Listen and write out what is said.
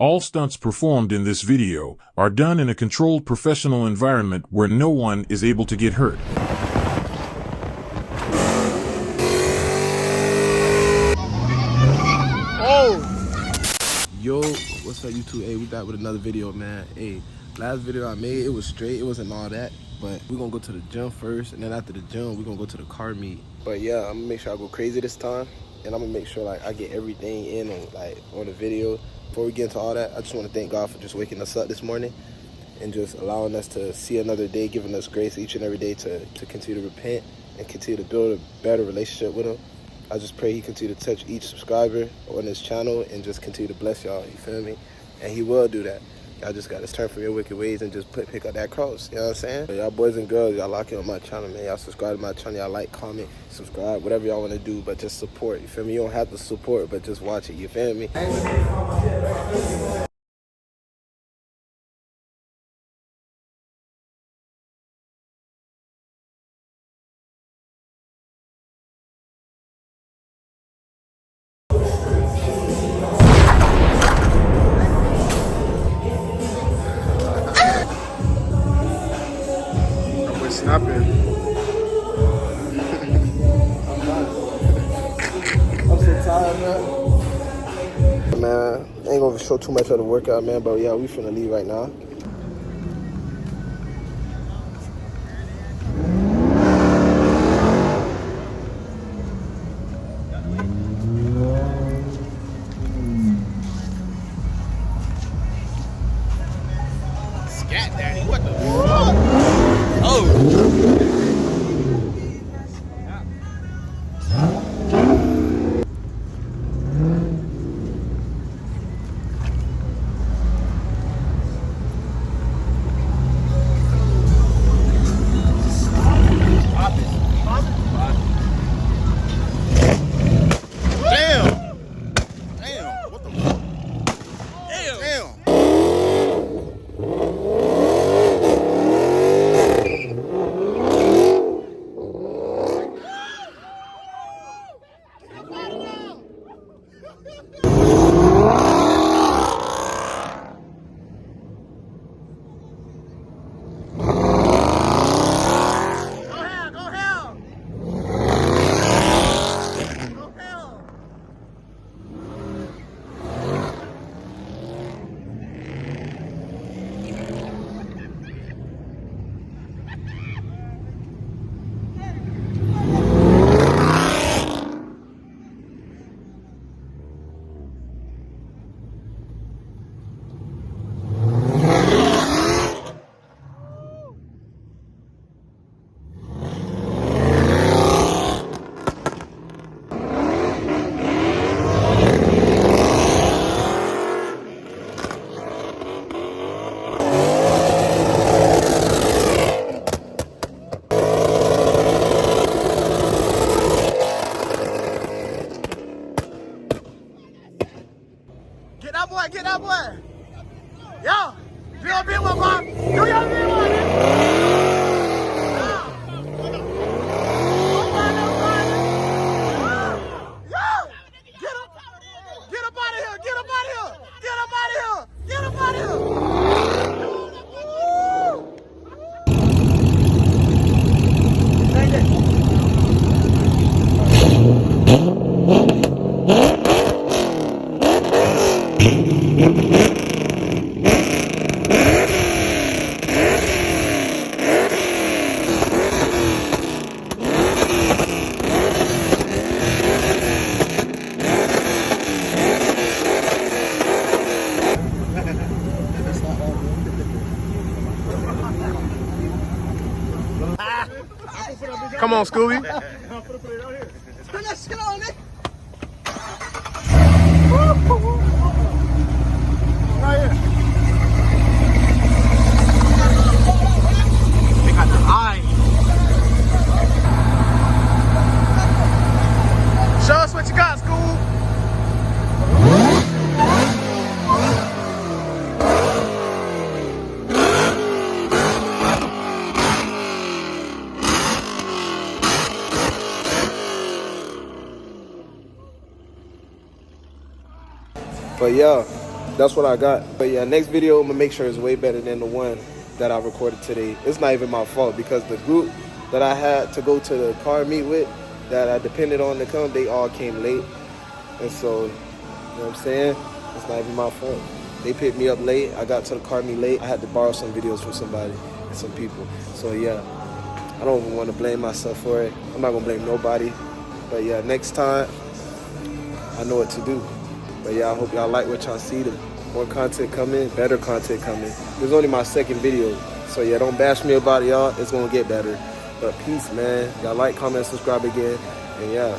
All stunts performed in this video are done in a controlled professional environment where no one is able to get hurt. Yo, what's up YouTube? Hey, we back with another video, man. Hey, last video I made, it was straight, it wasn't all that, but we're gonna go to the gym first, and then after the gym we're gonna go to the car meet. But yeah, I'm gonna make sure I go crazy this time, and I'm gonna make sure like I get everything in on the video. Before we get into all that, I just want to thank God for just waking us up this morning and just allowing us to see another day, giving us grace each and every day to continue to repent and continue to build a better relationship with him. I just pray he continue to touch each subscriber on this channel and just continue to bless y'all, you feel me? And he will do that. Y'all just got to turn from your wicked ways and just pick up that cross, you know what I'm saying? So y'all boys and girls, y'all lock in on my channel, man. Y'all subscribe to my channel, y'all like, comment, subscribe, whatever y'all want to do, but just support, you feel me? You don't have to support, but just watch it, you feel me? Snapping. I'm so tired, man. Man, I ain't gonna show too much of the workout, man, but yeah, we finna leave right now. Scat Daddy, what the fuck? Oh! Get that boy! Yo! Do your big one, Bob! Do your big one! Yo! Get him! Get up out of here! Get up out of here! Get up out of here! Get up out of here! Come on, Scooby. Turn that shit on, Nick. Right here. They got the eye. Show us what you got, Scoob. But yeah, that's what I got. But yeah, next video I'm gonna make sure it's way better than the one that I recorded today. It's not even my fault because the group that I had to go to the car meet with, that I depended on to come, they all came late. And so, you know what I'm saying? It's not even my fault. They picked me up late. I got to the car meet late. I had to borrow some videos from somebody and some people. So yeah, I don't even want to blame myself for it. I'm not gonna blame nobody. But yeah, next time, I know what to do. But yeah, I hope y'all like what y'all see. The more content coming, better content coming. This is only my second video. So yeah, don't bash me about it, y'all. It's gonna get better. But peace, man. Y'all like, comment, subscribe again. And yeah.